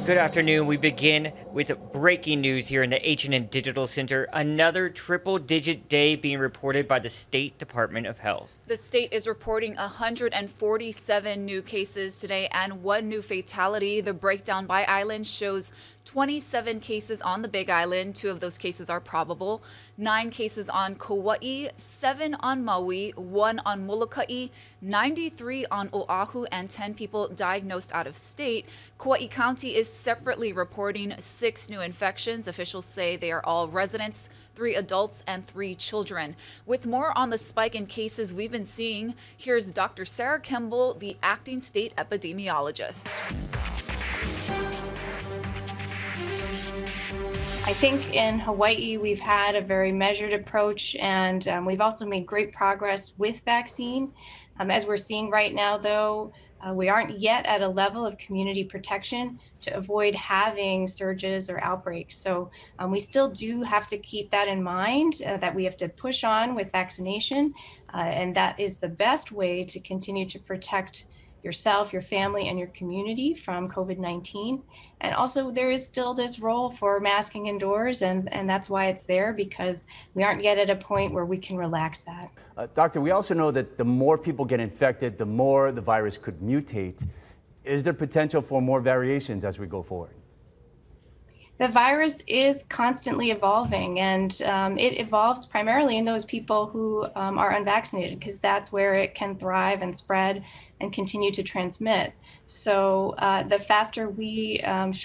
Good afternoon. We begin with breaking news here in the H&M Digital Center. Another triple-digit day being reported by the State Department of Health. The state is reporting 147 new cases today and one new fatality. The breakdown by island shows 27 cases on the Big Island. 2 of those cases are probable. 9 cases on Kauai, 7 on Maui, 1 on Molokai, 93 on Oahu, and 10 people diagnosed out of state. Kauai County is separately reporting 6 new infections. Officials say they are all residents, 3 adults, and 3 children. With more on the spike in cases we've been seeing, here's Dr. Sarah Kimball, the acting state epidemiologist. I think in Hawaii, we've had a very measured approach, and we've also made great progress with vaccine. As we're seeing right now, though, we aren't yet at a level of community protection to avoid having surges or outbreaks. So we still do have to keep that in mind, that we have to push on with vaccination, and that is the best way to continue to protect yourself, your family, and your community from COVID-19. And also there is still this role for masking indoors, and that's why it's there, because we aren't yet at a point where we can relax that. Doctor, we also know that the more people get infected, the more the virus could mutate. Is there potential for more variations as we go forward? The virus is constantly evolving, and it evolves primarily in those people who are unvaccinated, because that's where it can thrive and spread and continue to transmit. So the faster we have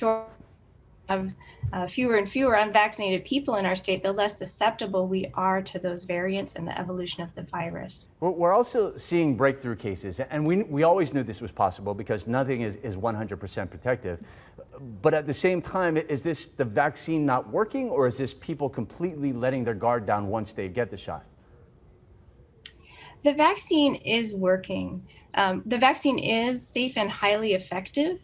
fewer and fewer unvaccinated people in our state, the less susceptible we are to those variants and the evolution of the virus. We're also seeing breakthrough cases, and we always knew this was possible because nothing is 100% protective. But at the same time, is this the vaccine not working, or is this people completely letting their guard down once they get the shot? The vaccine is working. The vaccine is safe and highly effective.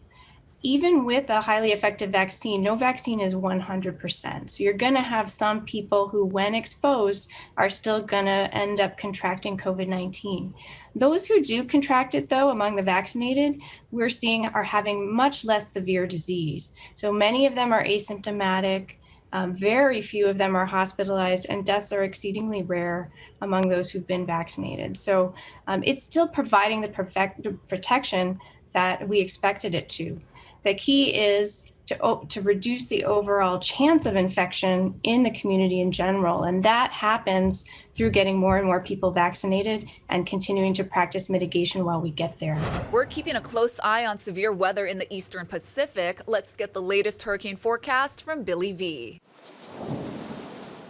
Even with a highly effective vaccine, no vaccine is 100%. So you're going to have some people who, when exposed, are still going to end up contracting COVID-19. Those who do contract it, though, among the vaccinated, we're seeing are having much less severe disease. So many of them are asymptomatic. Very few of them are hospitalized, and deaths are exceedingly rare among those who've been vaccinated. So it's still providing the protection that we expected it to. The key is to reduce the overall chance of infection in the community in general, and that happens through getting more and more people vaccinated and continuing to practice mitigation while we get there. We're keeping a close eye on severe weather in the Eastern Pacific. Let's get the latest hurricane forecast from Billy V.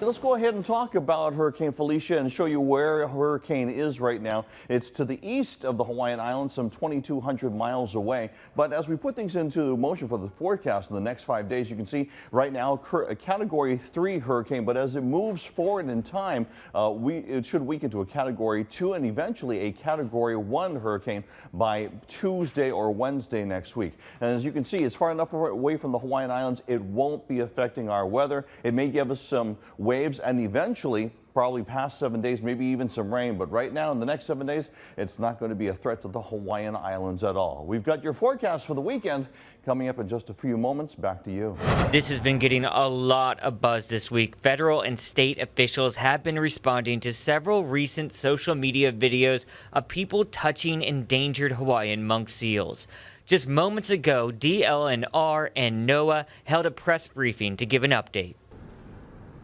Let's go ahead and talk about Hurricane Felicia and show you where a hurricane is right now. It's to the east of the Hawaiian Islands, some 2,200 miles away. But as we put things into motion for the forecast in the next 5 days, you can see right now a Category 3 hurricane. But as it moves forward in time, it should weaken to a Category 2 and eventually a Category 1 hurricane by Tuesday or Wednesday next week. And as you can see, it's far enough away from the Hawaiian Islands, it won't be affecting our weather. It may give us some waves and eventually, probably past 7 days, maybe even some rain. But right now, in the next 7 days, it's not going to be a threat to the Hawaiian Islands at all. We've got your forecast for the weekend coming up in just a few moments. Back to you. This has been getting a lot of buzz this week. Federal and state officials have been responding to several recent social media videos of people touching endangered Hawaiian monk seals. Just moments ago, DLNR and NOAA held a press briefing to give an update.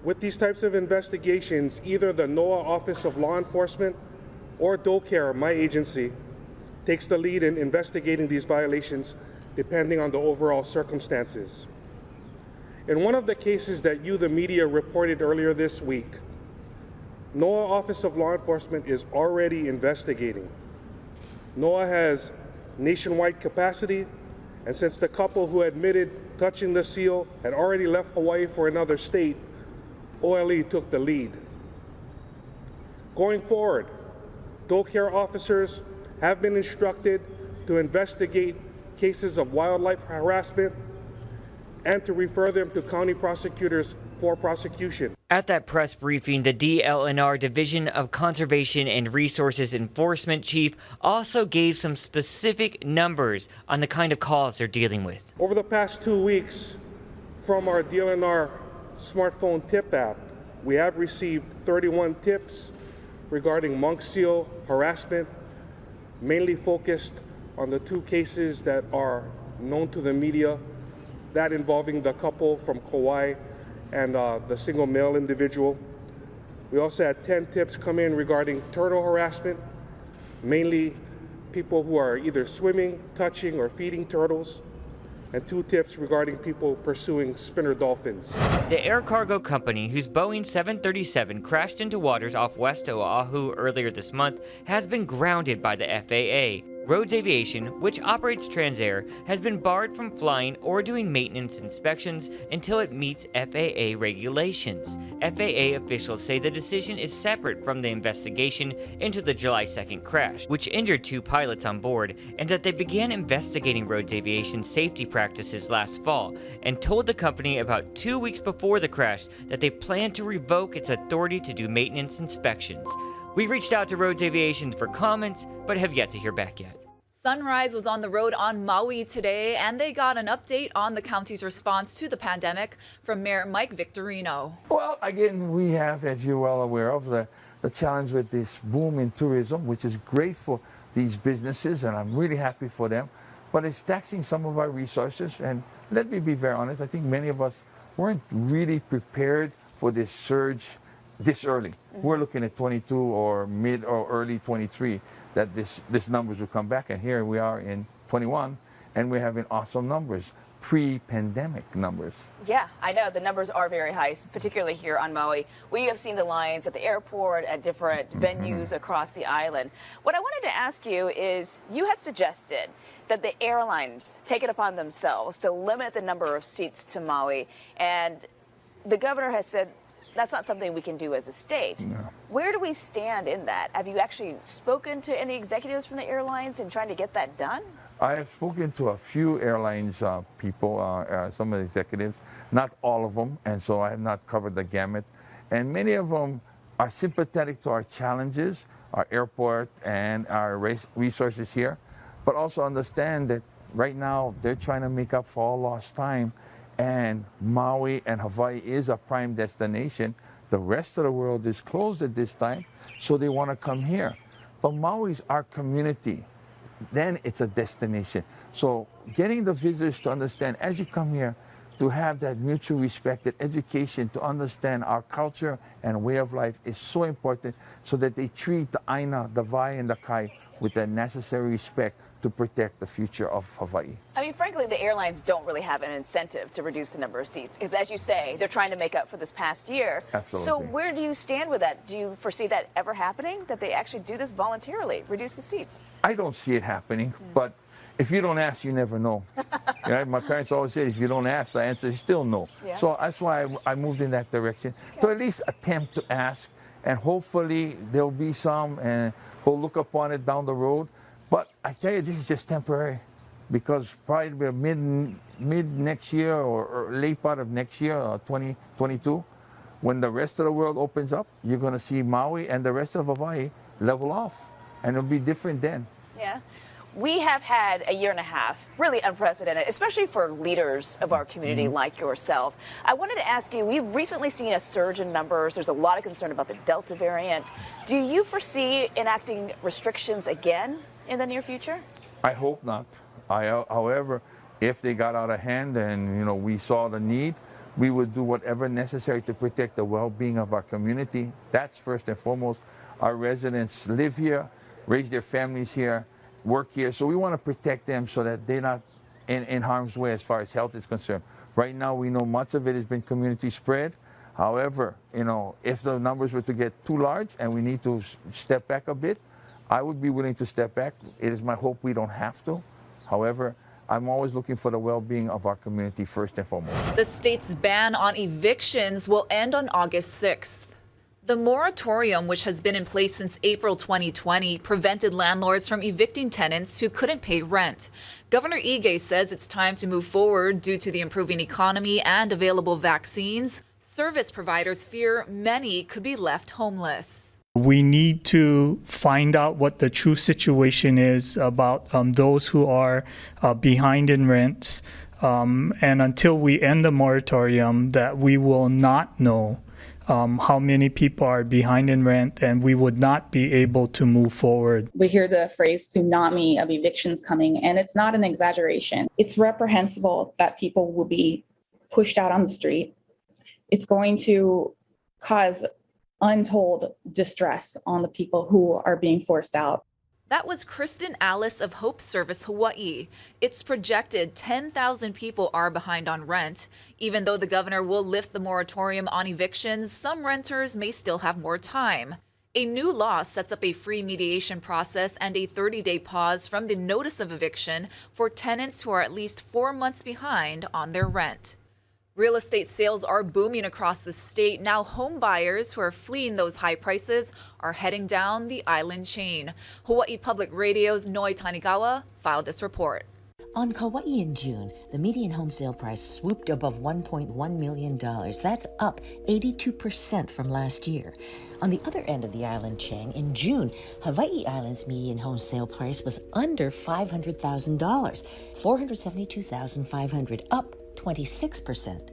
With these types of investigations, either the NOAA Office of Law Enforcement or DOCARE, my agency, takes the lead in investigating these violations depending on the overall circumstances. In one of the cases that you, the media, reported earlier this week, NOAA Office of Law Enforcement is already investigating. NOAA has nationwide capacity, and since the couple who admitted touching the seal had already left Hawaii for another state, OLE took the lead. Going forward, DOCARE officers have been instructed to investigate cases of wildlife harassment and to refer them to county prosecutors for prosecution. At that press briefing, the DLNR Division of Conservation and Resources Enforcement Chief also gave some specific numbers on the kind of calls they're dealing with. Over the past 2 weeks, from our DLNR smartphone tip app, we have received 31 tips regarding monk seal harassment, mainly focused on the 2 cases that are known to the media, that involving the couple from Kauai and the single male individual. We also had 10 tips come in regarding turtle harassment, mainly people who are either swimming, touching, or feeding turtles, and 2 tips regarding people pursuing spinner dolphins. The air cargo company, whose Boeing 737 crashed into waters off West Oahu earlier this month, has been grounded by the FAA. Rhodes Aviation, which operates Transair, has been barred from flying or doing maintenance inspections until it meets FAA regulations. FAA officials say the decision is separate from the investigation into the July 2nd crash, which injured 2 pilots on board, and that they began investigating Rhodes Aviation's safety practices last fall, and told the company about 2 weeks before the crash that they plan to revoke its authority to do maintenance inspections. We reached out to Rhodes Aviation for comments, but have yet to hear back yet. Sunrise was on the road on Maui today, and they got an update on the county's response to the pandemic from Mayor Mike Victorino. Well, again, we have, as you're well aware of, the challenge with this boom in tourism, which is great for these businesses, and I'm really happy for them. But it's taxing some of our resources, and let me be very honest, I think many of us weren't really prepared for this surge this early. We're looking at 22 or mid or early 23 that this numbers will come back, and here we are in 21 and we're having awesome numbers, pre-pandemic numbers. Yeah, I know the numbers are very high, particularly here on Maui. We have seen the lines at the airport, at different venues across the island. What I wanted to ask you is, you had suggested that the airlines take it upon themselves to limit the number of seats to Maui, and the governor has said that's not something we can do as a state. No. Where do we stand in that? Have you actually spoken to any executives from the airlines and trying to get that done? I have spoken to a few airlines people, some of the executives, not all of them, and so I have not covered the gamut. And many of them are sympathetic to our challenges, our airport and our resources here, but also understand that right now they're trying to make up for all lost time. And Maui and Hawaii is a prime destination. The rest of the world is closed at this time, so they want to come here. But Maui's our community. Then it's a destination. So getting the visitors to understand, as you come here, to have that mutual respect, that education, to understand our culture and way of life is so important, so that they treat the aina, the vai, and the kai with the necessary respect to protect the future of Hawaii. I mean, frankly, the airlines don't really have an incentive to reduce the number of seats, because as you say, they're trying to make up for this past year. Absolutely. So where do you stand with that? Do you foresee that ever happening, that they actually do this voluntarily, reduce the seats? I don't see it happening, but if you don't ask, you never know. Right? My parents always said, if you don't ask, the answer is still no. Yeah. So that's why I moved in that direction, to at least attempt to ask, and hopefully there'll be some, and we'll look upon it down the road. But I tell you, this is just temporary, because probably mid next year or late part of next year, 2022, when the rest of the world opens up, you're going to see Maui and the rest of Hawaii level off, and it'll be different then. Yeah. We have had a year and a half, really unprecedented, especially for leaders of our community like yourself. I wanted to ask you, we've recently seen a surge in numbers. There's a lot of concern about the Delta variant. Do you foresee enacting restrictions again in the near future? I hope not. However, if they got out of hand and we saw the need, we would do whatever necessary to protect the well-being of our community. That's first and foremost. Our residents live here, raise their families here, work here, so we want to protect them so that they're not in harm's way as far as health is concerned. Right now, we know much of it has been community spread. However, if the numbers were to get too large and we need to step back a bit, I would be willing to step back. It is my hope we don't have to. However, I'm always looking for the well-being of our community first and foremost. The state's ban on evictions will end on August 6th. The moratorium, which has been in place since April 2020, prevented landlords from evicting tenants who couldn't pay rent. Governor Ige says it's time to move forward due to the improving economy and available vaccines. Service providers fear many could be left homeless. We need to find out what the true situation is about those who are behind in rents. And until we end the moratorium, that we will not know how many people are behind in rent, and we would not be able to move forward. We hear the phrase tsunami of evictions coming, and it's not an exaggeration. It's reprehensible that people will be pushed out on the street. It's going to cause untold distress on the people who are being forced out. That was Kristen Alice of Hope Service Hawaii. It's projected 10,000 people are behind on rent. Even though the governor will lift the moratorium on evictions, some renters may still have more time. A new law sets up a free mediation process and a 30-day pause from the notice of eviction for tenants who are at least 4 months behind on their rent. Real estate sales are booming across the state. Now home buyers who are fleeing those high prices are heading down the island chain. Hawaii Public Radio's Noi Tanigawa filed this report. On Kauai in June, the median home sale price swooped above $1.1 million. That's up 82% from last year. On the other end of the island chain, in June, Hawaii Island's median home sale price was under $500,000, $472,500, up 26%.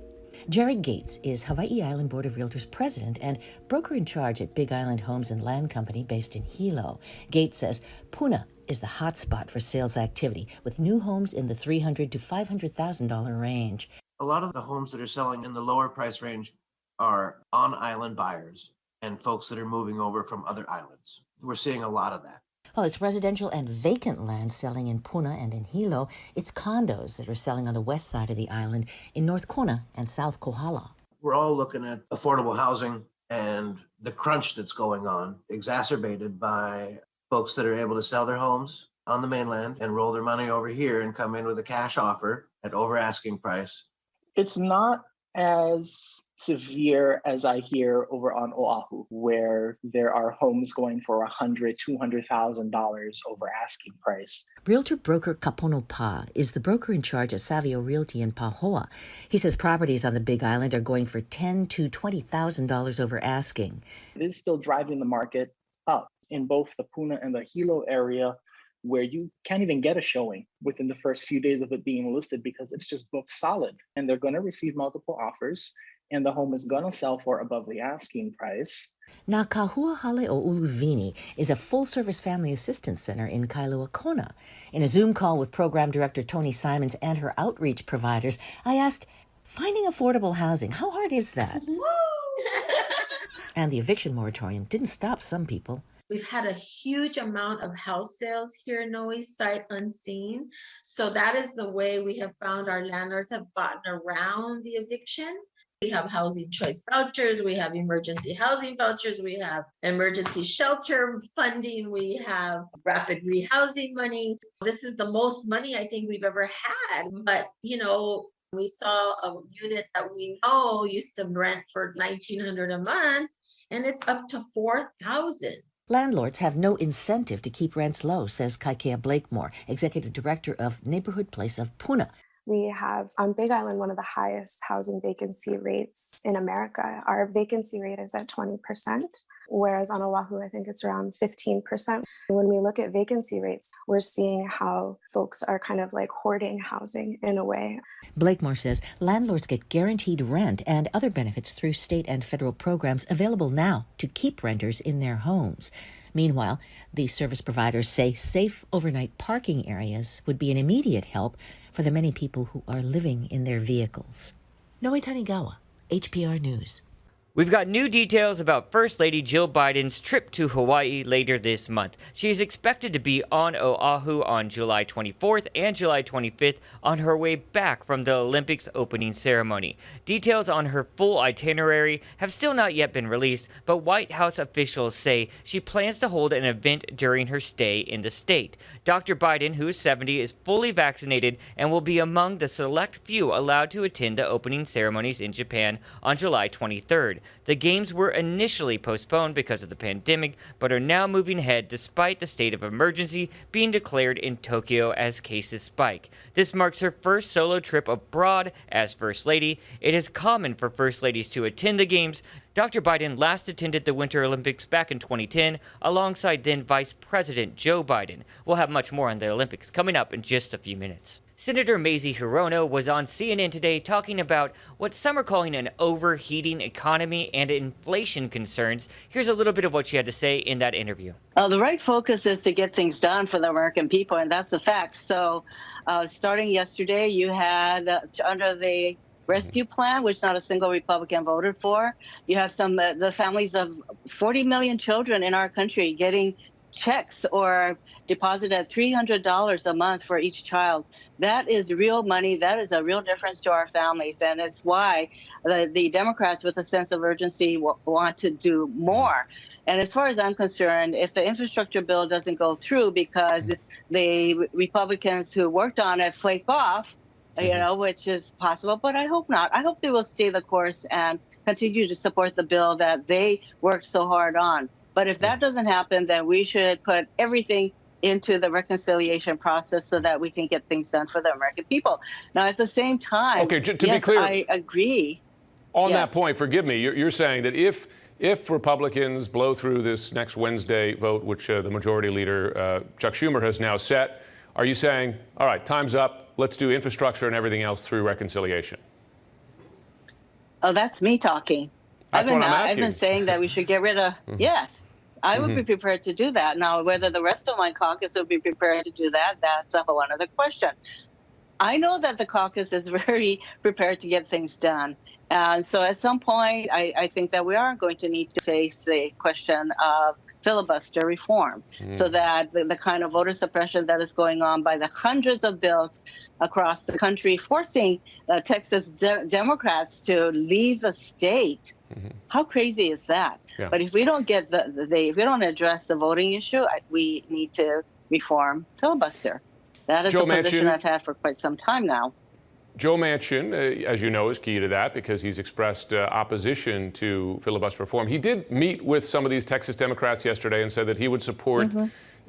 Jerry Gates is Hawaii Island Board of Realtors president and broker in charge at Big Island Homes and Land Company based in Hilo. Gates says Puna is the hot spot for sales activity, with new homes in the $300,000 to $500,000 range. A lot of the homes that are selling in the lower price range are on-island buyers and folks that are moving over from other islands. We're seeing a lot of that. Well, it's residential and vacant land selling in Puna and in Hilo. It's condos that are selling on the west side of the island in North Kona and South Kohala. We're all looking at affordable housing and the crunch that's going on, exacerbated by folks that are able to sell their homes on the mainland and roll their money over here and come in with a cash offer at over asking price. It's not as severe as I hear over on Oahu, where there are homes going for $100,000, $200,000 over asking price. Realtor broker Kapono Pa is the broker in charge at Savio Realty in Pahoa. He says properties on the Big Island are going for $10,000 to $20,000 over asking. It is still driving the market up in both the Puna and the Hilo area, where you can't even get a showing within the first few days of it being listed because it's just booked solid, and they're going to receive multiple offers, and the home is going to sell for above the asking price. Now, Kahua Hale o Uluvini is a full-service family assistance center in Kailua Kona. In a Zoom call with program director Tony Simons and her outreach providers, I asked, finding affordable housing, how hard is that? And the eviction moratorium didn't stop some people. We've had a huge amount of house sales here in Noe's sight unseen. So that is the way we have found our landlords have gotten around the eviction. We have housing choice vouchers, we have emergency housing vouchers, we have emergency shelter funding, we have rapid rehousing money. This is the most money I think we've ever had. But, you know, we saw a unit that we know used to rent for $1,900 a month, and it's up to $4,000. Landlords have no incentive to keep rents low, says Kaikea Blakemore, executive director of Neighborhood Place of Puna. We have on Big Island one of the highest housing vacancy rates in America. Our vacancy rate is at 20%, whereas on Oahu, I think it's around 15%. When we look at vacancy rates, we're seeing how folks are kind of like hoarding housing in a way. Blakemore says landlords get guaranteed rent and other benefits through state and federal programs available now to keep renters in their homes. Meanwhile, the service providers say safe overnight parking areas would be an immediate help for the many people who are living in their vehicles. Noe Tanigawa, HPR News. We've got new details about First Lady Jill Biden's trip to Hawaii later this month. She is expected to be on Oahu on July 24th and July 25th on her way back from the Olympics opening ceremony. Details on her full itinerary have still not yet been released, but White House officials say she plans to hold an event during her stay in the state. Dr. Biden, who is 70, is fully vaccinated and will be among the select few allowed to attend the opening ceremonies in Japan on July 23rd. The games were initially postponed because of the pandemic, but are now moving ahead despite the state of emergency being declared in Tokyo as cases spike. This marks her first solo trip abroad as First Lady. It is common for First Ladies to attend the games. Dr. Biden last attended the Winter Olympics back in 2010 alongside then Vice President Joe Biden. We'll have much more on the Olympics coming up in just a few minutes. Senator Mazie Hirono was on CNN today talking about what some are calling an overheating economy and inflation concerns. Here's a little bit of what she had to say in that interview. The right focus is to get things done for the American people, and that's a fact. So starting yesterday, you had under the rescue plan, which not a single Republican voted for, you have the families of 40 million children in our country getting checks or deposited at $300 a month for each child. That is real money. That is a real difference to our families. And it's why the Democrats, with a sense of urgency, want to do more. And as far as I'm concerned, if the infrastructure bill doesn't go through because the Republicans who worked on it flake off, which is possible, but I hope not. I hope they will stay the course and continue to support the bill that they worked so hard on. But if that doesn't happen, then we should put everything into the reconciliation process so that we can get things done for the American people. Now, at the same time, okay, to yes, be clear, I agree. On that point, forgive me, you're saying that if Republicans blow through this next Wednesday vote, which the majority leader, Chuck Schumer, has now set, are you saying, all right, time's up, let's do infrastructure and everything else through reconciliation? Oh, that's me talking. I've been saying that we should get rid of, yes, I would be prepared to do that. Now, whether the rest of my caucus would be prepared to do that, that's a whole other question. I know that the caucus is very prepared to get things done. And so at some point, I think that we are going to need to face the question of filibuster reform so that the kind of voter suppression that is going on by the hundreds of bills across the country, forcing Texas Democrats to leave the state. How crazy is that? Yeah. But if we don't get if we don't address the voting issue, we need to reform filibuster. That is a position I've had for quite some time now. Joe Manchin, as you know, is key to that because he's expressed opposition to filibuster reform. He did meet with some of these Texas Democrats yesterday and said that he would support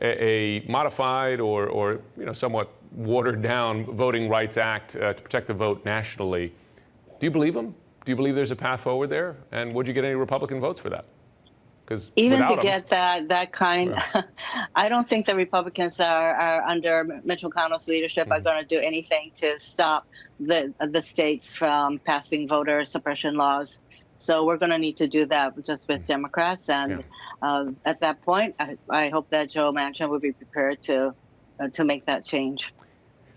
a modified or somewhat watered down Voting Rights Act to protect the vote nationally. Do you believe him? Do you believe there's a path forward there? And would you get any Republican votes for that? Because even to get that kind, I don't think the Republicans are under Mitch McConnell's leadership are going to do anything to stop the states from passing voter suppression laws. So we're going to need to do that just with Democrats. And at that point, I hope that Joe Manchin will be prepared to make that change.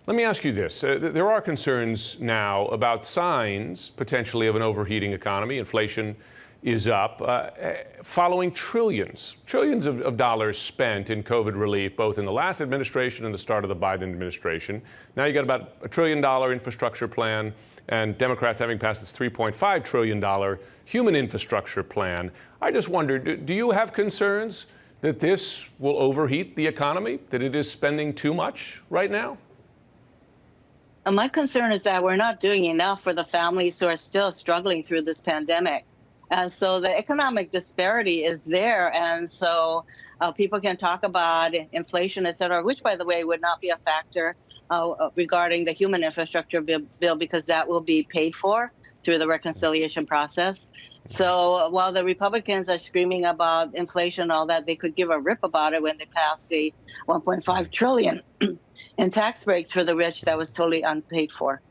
Let me ask you this. There are concerns now about signs potentially of an overheating economy. Inflation is up, following trillions of dollars spent in COVID relief, both in the last administration and the start of the Biden administration. Now you got about $1 trillion infrastructure plan, and Democrats having passed this $3.5 trillion human infrastructure plan. I just wonder, do you have concerns that this will overheat the economy, that it is spending too much right now? My concern is that we're not doing enough for the families who are still struggling through this pandemic. And so the economic disparity is there. And so people can talk about inflation, et cetera, which, by the way, would not be a factor regarding the human infrastructure bill because that will be paid for through the reconciliation process. So while the Republicans are screaming about inflation and all that, they could give a rip about it when they pass the $1.5 trillion in tax breaks for the rich that was totally unpaid for.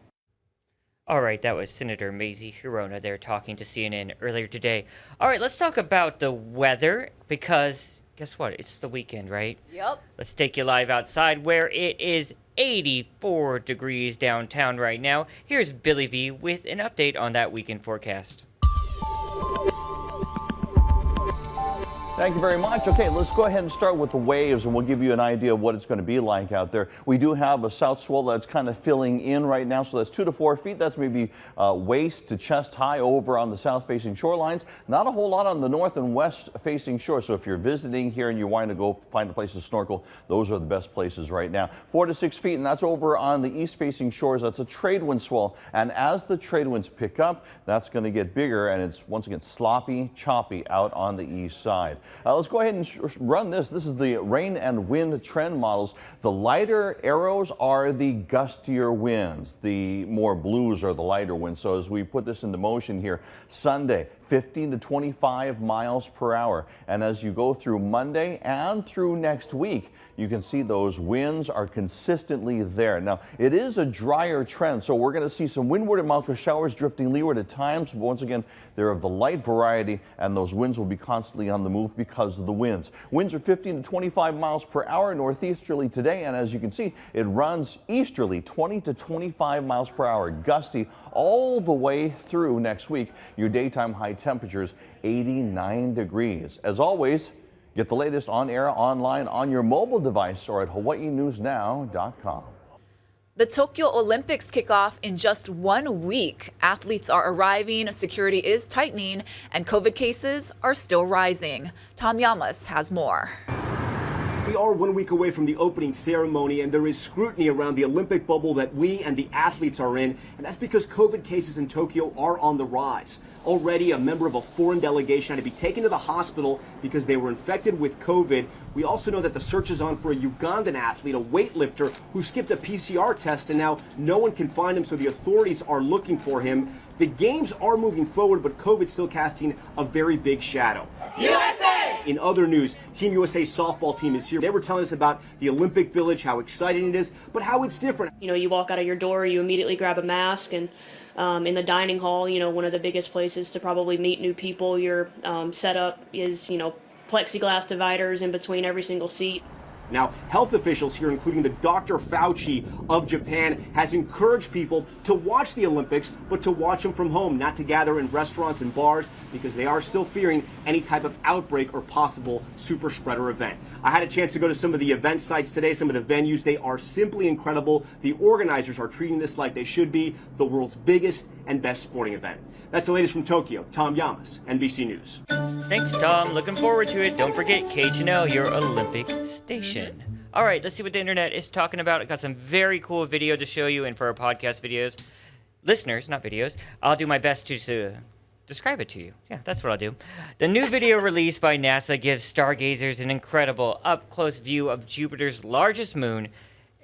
All right, that was Senator Mazie Hirono there talking to CNN earlier today. All right, let's talk about the weather because guess what? It's the weekend, right? Yep. Let's take you live outside where it is 84 degrees downtown right now. Here's Billy V with an update on that weekend forecast. Thank you very much. Okay, let's go ahead and start with the waves, and we'll give you an idea of what it's going to be like out there. We do have a south swell that's kind of filling in right now, so that's 2 to 4 feet. That's maybe waist to chest high over on the south-facing shorelines. Not a whole lot on the north and west-facing shore, so if you're visiting here and you want to go find a place to snorkel, those are the best places right now. 4 to 6 feet, and that's over on the east-facing shores. That's a trade wind swell, and as the trade winds pick up, that's going to get bigger, and it's once again sloppy, choppy out on the east side. Let's go ahead and run this. This is the rain and wind trend models. The lighter arrows are the gustier winds. The more blues are the lighter winds. So as we put this into motion here, Sunday, 15 to 25 miles per hour. And as you go through Monday and through next week, you can see those winds are consistently there. Now, it is a drier trend, so we're going to see some windward and Malka showers drifting leeward at times. But once again, they're of the light variety, and those winds will be constantly on the move because of the winds. Winds are 15 to 25 miles per hour northeasterly today, and as you can see, it runs easterly 20 to 25 miles per hour, gusty all the way through next week. Your daytime high temperatures 89 degrees. As always, get the latest on air, online, on your mobile device, or at hawaiinewsnow.com. The Tokyo Olympics kick off in just 1 week. Athletes are arriving, security is tightening, and COVID cases are still rising. Tom Yamas has more. We are 1 week away from the opening ceremony, and there is scrutiny around the Olympic bubble that we and the athletes are in, and that's because COVID cases in Tokyo are on the rise. Already, a member of a foreign delegation had to be taken to the hospital because they were infected with COVID. We also know that the search is on for a Ugandan athlete, a weightlifter, who skipped a PCR test, and now no one can find him, so the authorities are looking for him. The games are moving forward, but COVID's still casting a very big shadow. USA! In other news, Team USA's softball team is here. They were telling us about the Olympic Village, how exciting it is, but how it's different. You know, you walk out of your door, you immediately grab a mask, and in the dining hall, you know, one of the biggest places to probably meet new people, your setup is, you know, plexiglass dividers in between every single seat. Now, health officials here, including the Dr. Fauci of Japan, has encouraged people to watch the Olympics, but to watch them from home, not to gather in restaurants and bars, because they are still fearing any type of outbreak or possible super spreader event. I had a chance to go to some of the event sites today, some of the venues. They are simply incredible. The organizers are treating this like they should be, the world's biggest and best sporting event. That's the latest from Tokyo. Tom Yamas, NBC News. Thanks, Tom. Looking forward to it. Don't forget KHNL, your Olympic station. All right, let's see what the internet is talking about. I got some very cool video to show you, and for our podcast videos, listeners, not videos, I'll do my best to describe it to you. Yeah, that's what I'll do. The new video released by NASA gives stargazers an incredible up-close view of Jupiter's largest moon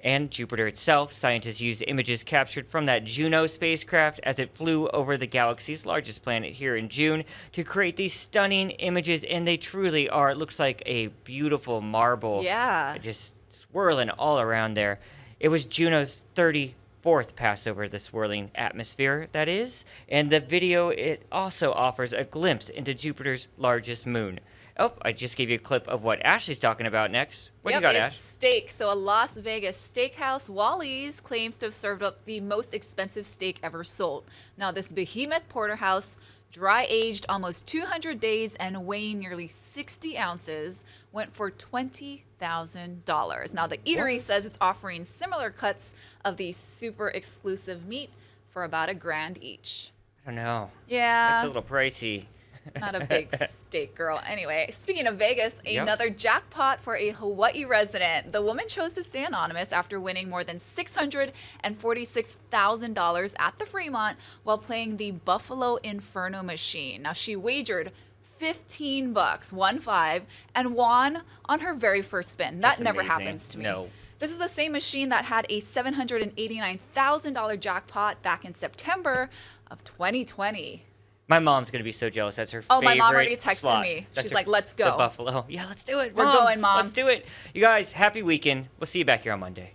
and Jupiter itself. Scientists used images captured from that Juno spacecraft as it flew over the galaxy's largest planet here in June to create these stunning images, and they truly are. It looks like a beautiful marble. Yeah. Just swirling all around there. It was Juno's 34th pass over the swirling atmosphere, that is. And the video, it also offers a glimpse into Jupiter's largest moon. Oh, I just gave you a clip of what Ashley's talking about next. What do you got, Ash? Steak. So a Las Vegas steakhouse, Wally's, claims to have served up the most expensive steak ever sold. Now, this behemoth porterhouse, dry-aged almost 200 days and weighing nearly 60 ounces, went for $20,000. Now, the eatery says it's offering similar cuts of the super exclusive meat for about $1,000 each. I don't know. Yeah. That's a little pricey. Not a big steak girl. Anyway, speaking of Vegas, another jackpot for a Hawaii resident. The woman chose to stay anonymous after winning more than $646,000 at the Fremont while playing the Buffalo Inferno machine. Now, she wagered $15, 1-5, and won on her very first spin. That never happens to me. No. This is the same machine that had a $789,000 jackpot back in September of 2020. My mom's going to be so jealous. That's her favorite my mom already texted slot. me. That's She's like, let's go. The Buffalo. Yeah, let's do it. We're going, Mom. Let's do it. You guys, happy weekend. We'll see you back here on Monday.